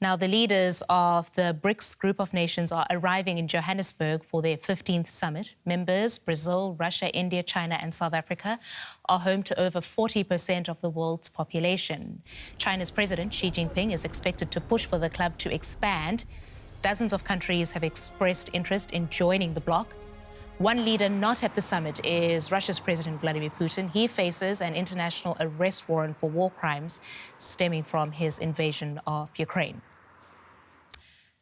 Now, the leaders of the BRICS group of nations are arriving in Johannesburg for their 15th summit. Members, Brazil, Russia, India, China and South Africa, are home to over 40% of the world's population. China's President Xi Jinping is expected to push for the club to expand. Dozens of countries have expressed interest in joining the bloc. One leader not at the summit is Russia's President Vladimir Putin. He faces an international arrest warrant for war crimes stemming from his invasion of Ukraine.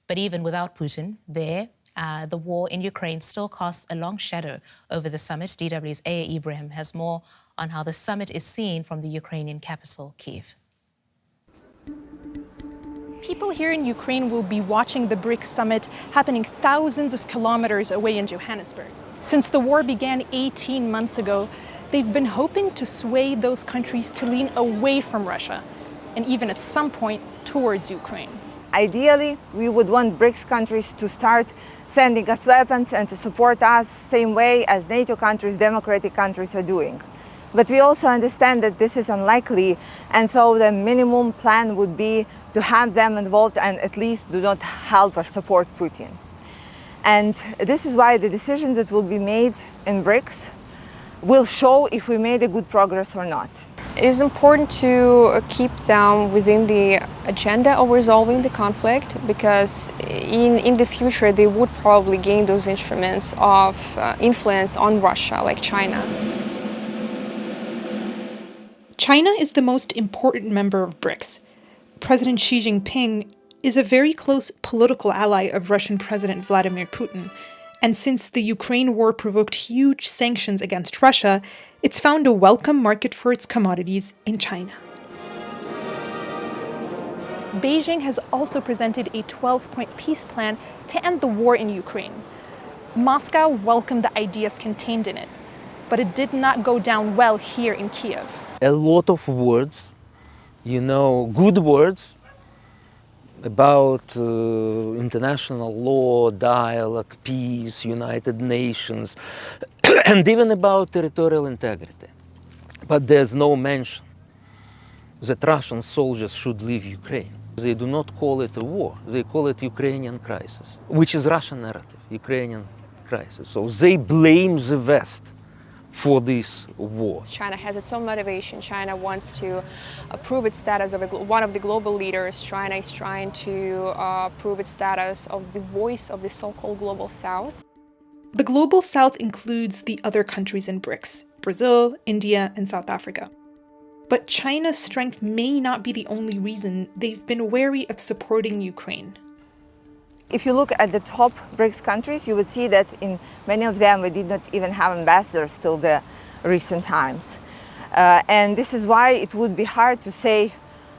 But even without Putin there, the war in Ukraine still casts a long shadow over the summit. DW's Aya Ibrahim has more on how the summit is seen from the Ukrainian capital, Kyiv. People here in Ukraine will be watching the BRICS Summit happening thousands of kilometers away in Johannesburg. Since the war began 18 months ago, they've been hoping to sway those countries to lean away from Russia, and even at some point towards Ukraine. Ideally, we would want BRICS countries to start sending us weapons and to support us same way as NATO countries, democratic countries are doing. But we also understand that this is unlikely, and so the minimum plan would be to have them involved and at least do not help or support Putin. And this is why the decisions that will be made in BRICS will show if we made a good progress or not. It is important to keep them within the agenda of resolving the conflict, because in the future they would probably gain those instruments of influence on Russia, like China. China is the most important member of BRICS. President Xi Jinping is a very close political ally of Russian President Vladimir Putin. And since the Ukraine war provoked huge sanctions against Russia, it's found a welcome market for its commodities in China. Beijing has also presented a 12-point peace plan to end the war in Ukraine. Moscow welcomed the ideas contained in it, but it did not go down well here in Kyiv. A lot of words, good words about international law, dialogue, peace, United Nations, and even about territorial integrity. But there's no mention that Russian soldiers should leave Ukraine. They do not call it a war, they call it Ukrainian crisis, which is Russian narrative, Ukrainian crisis. So they blame the West for this war. China has its own motivation. China wants to prove its status of one of the global leaders. China is trying to prove its status of the voice of the so-called Global South. The Global South includes the other countries in BRICS, Brazil, India, and South Africa. But China's strength may not be the only reason they've been wary of supporting Ukraine. If you look at the top BRICS countries, you would see that in many of them we did not even have ambassadors till the recent times. And this is why it would be hard to say,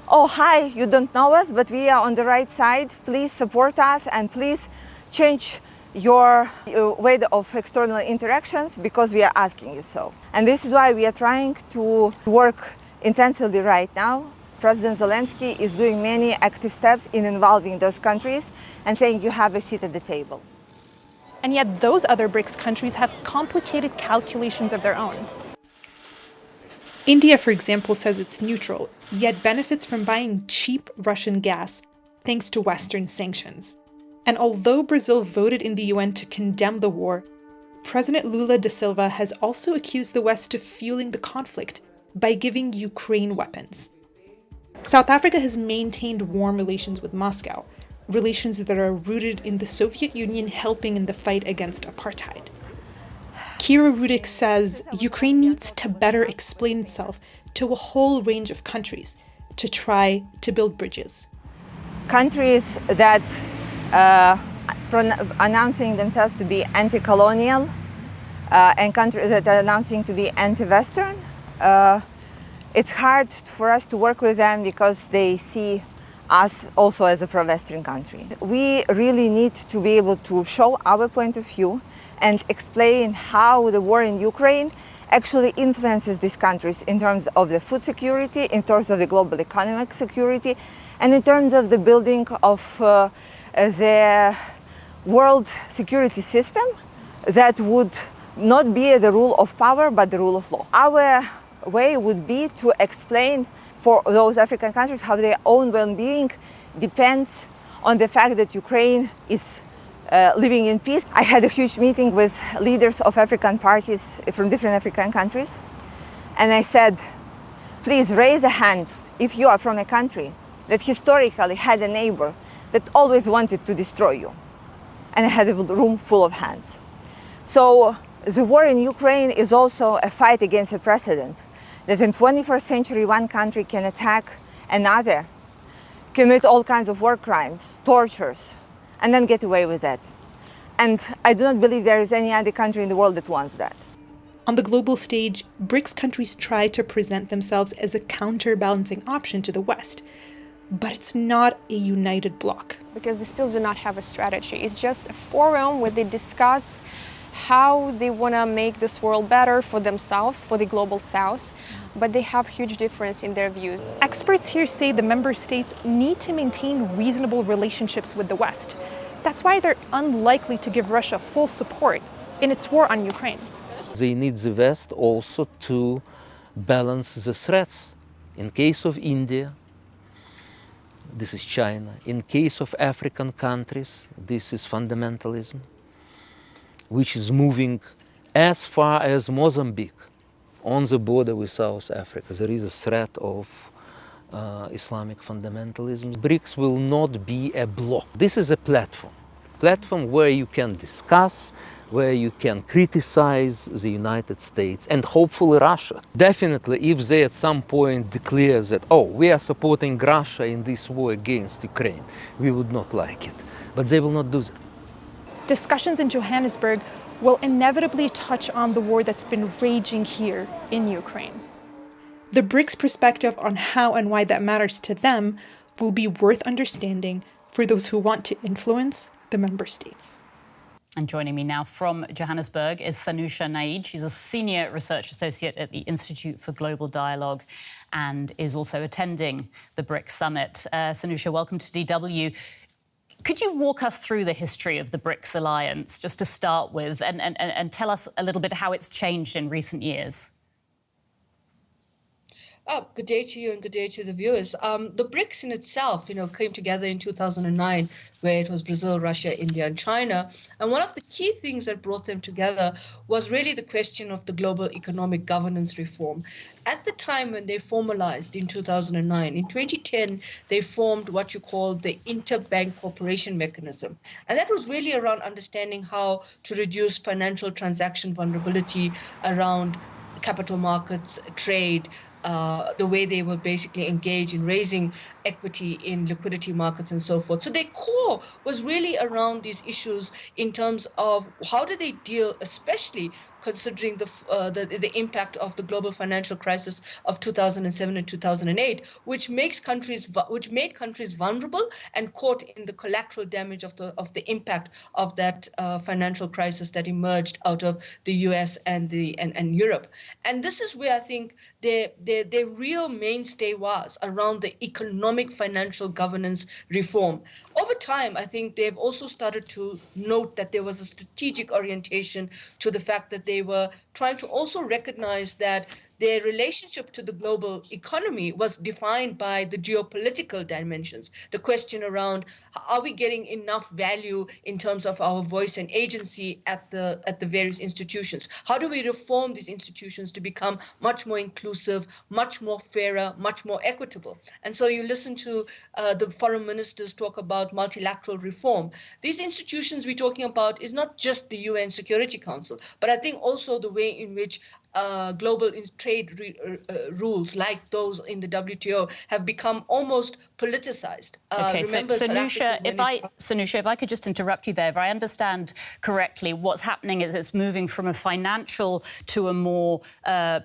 oh, hi, you don't know us, but we are on the right side. Please support us and please change your way of external interactions because we are asking you so. And this is why we are trying to work intensively right now. President Zelensky is doing many active steps in involving those countries and saying you have a seat at the table. And yet those other BRICS countries have complicated calculations of their own. India, for example, says it's neutral, yet benefits from buying cheap Russian gas thanks to Western sanctions. And although Brazil voted in the UN to condemn the war, President Lula da Silva has also accused the West of fueling the conflict by giving Ukraine weapons. South Africa has maintained warm relations with Moscow, relations that are rooted in the Soviet Union helping in the fight against apartheid. Kira Rudik says Ukraine needs to better explain itself to a whole range of countries to try to build bridges. Countries that announcing themselves to be anti-colonial and countries that are announcing to be anti-Western, it's hard for us to work with them because they see us also as a pro-Western country. We really need to be able to show our point of view and explain how the war in Ukraine actually influences these countries in terms of the food security, in terms of the global economic security, and in terms of the building of the world security system that would not be the rule of power, but the rule of law. Our way would be to explain for those African countries how their own well-being depends on the fact that Ukraine is living in peace. I had a huge meeting with leaders of African parties from different African countries. And I said, please raise a hand if you are from a country that historically had a neighbor that always wanted to destroy you. And I had a room full of hands. So the war in Ukraine is also a fight against a precedent that in 21st century one country can attack another, commit all kinds of war crimes, tortures, and then get away with that. And I do not believe there is any other country in the world that wants that. On the global stage, BRICS countries try to present themselves as a counterbalancing option to the West, but it's not a united bloc. Because they still do not have a strategy. It's just a forum where they discuss how they want to make this world better for themselves, for the global south, but they have huge difference in their views. Experts here say the member states need to maintain reasonable relationships with the West. That's why they're unlikely to give Russia full support in its war on Ukraine. They need the West also to balance the threats. In case of India, this is China. In case of African countries, this is fundamentalism, which is moving as far as Mozambique, on the border with South Africa. There is a threat of Islamic fundamentalism. BRICS will not be a bloc. This is a platform where you can discuss, where you can criticize the United States and hopefully Russia. Definitely, if they at some point declare that, oh, we are supporting Russia in this war against Ukraine, we would not like it. But they will not do that. Discussions in Johannesburg will inevitably touch on the war that's been raging here in Ukraine. The BRICS perspective on how and why that matters to them will be worth understanding for those who want to influence the member states. And joining me now from Johannesburg is Sanusha Naid. She's a senior research associate at the Institute for Global Dialogue and is also attending the BRICS Summit. Sanusha, welcome to DW. Could you walk us through the history of the BRICS alliance, just to start with, and tell us a little bit how it's changed in recent years? Good day to you and good day to the viewers. The BRICS in itself, came together in 2009, where it was Brazil, Russia, India, and China. And one of the key things that brought them together was really the question of the global economic governance reform. At the time when they formalized in 2009, in 2010, they formed what you call the Interbank Cooperation Mechanism. And that was really around understanding how to reduce financial transaction vulnerability around capital markets, trade, the way they were basically engaged in raising equity in liquidity markets and so forth. So their core was really around these issues in terms of how do they deal, especially considering the impact of the global financial crisis of 2007 and 2008, which made countries vulnerable and caught in the collateral damage of the impact of that financial crisis that emerged out of the US and Europe. And this is where I think their real mainstay was around the economic financial governance reform. Over time, I think they've also started to note that there was a strategic orientation to the fact that they were trying to also recognize that their relationship to the global economy was defined by the geopolitical dimensions. The question around, are we getting enough value in terms of our voice and agency at the various institutions? How do we reform these institutions to become much more inclusive, much more fairer, much more equitable? And so you listen to the foreign ministers talk about multilateral reform. These institutions we're talking about is not just the UN Security Council, but I think also the way in which global trade rules like those in the WTO have become almost politicized. Okay, so Sanusha, if I could just interrupt you there. If I understand correctly, what's happening is it's moving from a financial to a more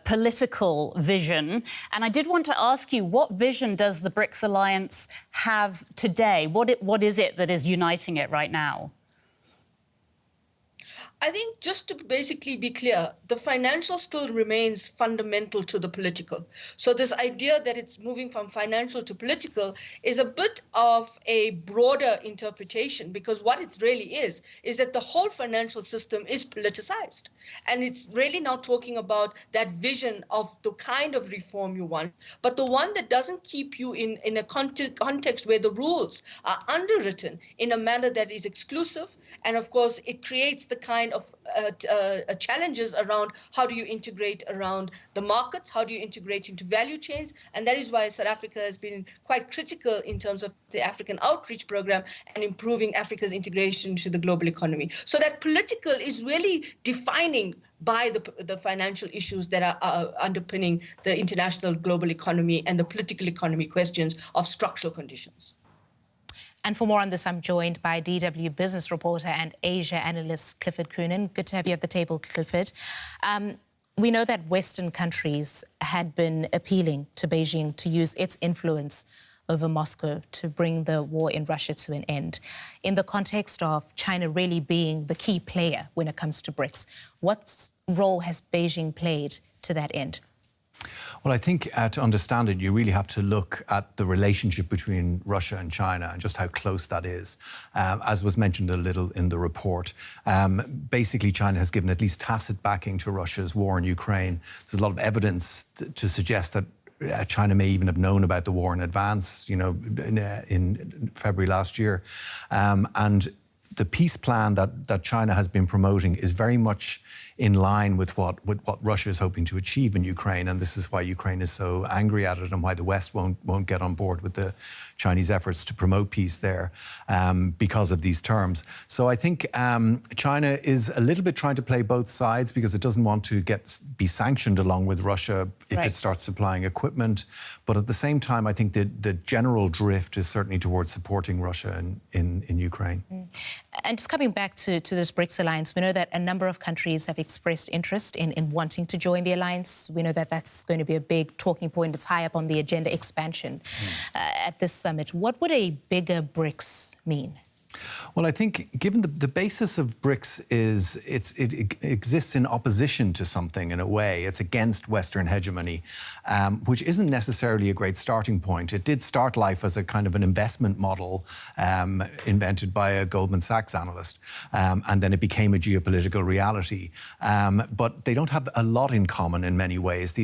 political vision. And I did want to ask you, what vision does the BRICS alliance have today? What is it that is uniting it right now? I think just to basically be clear, the financial still remains fundamental to the political. So this idea that it's moving from financial to political is a bit of a broader interpretation, because what it really is that the whole financial system is politicized. And it's really now talking about that vision of the kind of reform you want, but the one that doesn't keep you in a context where the rules are underwritten in a manner that is exclusive. And of course, it creates the kind of challenges around how do you integrate around the markets, how do you integrate into value chains. And that is why South Africa has been quite critical in terms of the African Outreach Program and improving Africa's integration into the global economy. So that political is really defining by the financial issues that are underpinning the international global economy and the political economy questions of structural conditions. And for more on this, I'm joined by DW business reporter and Asia analyst Clifford Coonan. Good to have you at the table, Clifford. We know that Western countries had been appealing to Beijing to use its influence over Moscow to bring the war in Russia to an end. In the context of China really being the key player when it comes to BRICS, what role has Beijing played to that end? Well, I think to understand it, you really have to look at the relationship between Russia and China and just how close that is. As was mentioned a little in the report, basically China has given at least tacit backing to Russia's war in Ukraine. There's a lot of evidence to suggest that China may even have known about the war in advance, in February last year. And the peace plan that China has been promoting is very much in line with what Russia is hoping to achieve in Ukraine, and this is why Ukraine is so angry at it and why the West won't get on board with the Chinese efforts to promote peace there because of these terms. So I think China is a little bit trying to play both sides because it doesn't want to be sanctioned along with Russia if it starts supplying equipment. But at the same time, I think the general drift is certainly towards supporting Russia in Ukraine. And just coming back to this BRICS alliance, we know that a number of countries have expressed interest in wanting to join the alliance. We know that that's going to be a big talking point. It's high up on the agenda, expansion at this summit. What would a bigger BRICS mean? Well, I think given the basis of BRICS is it exists in opposition to something in a way. It's against Western hegemony, which isn't necessarily a great starting point. It did start life as a kind of an investment model invented by a Goldman Sachs analyst, and then it became a geopolitical reality. But they don't have a lot in common in many ways,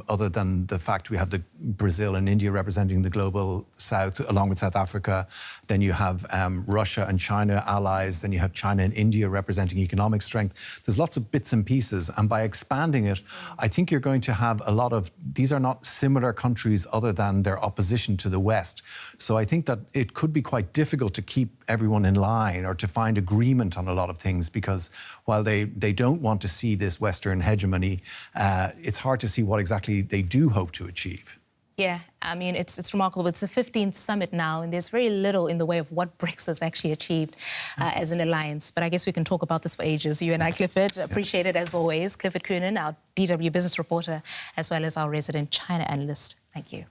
other than the fact we have the Brazil and India representing the global South, along with South Africa. Then you have Russia and China allies, then you have China and India representing economic strength. There's lots of bits and pieces, and by expanding it, I think you're going to have a lot of, these are not similar countries other than their opposition to the West. So I think that it could be quite difficult to keep everyone in line or to find agreement on a lot of things, because while they don't want to see this Western hegemony, it's hard to see what exactly they do hope to achieve. Yeah, I mean, it's remarkable. It's the 15th summit now, and there's very little in the way of what BRICS has actually achieved as an alliance. But I guess we can talk about this for ages, you and I, Clifford. Appreciate it, as always. Clifford Coonan, our DW business reporter, as well as our resident China analyst. Thank you.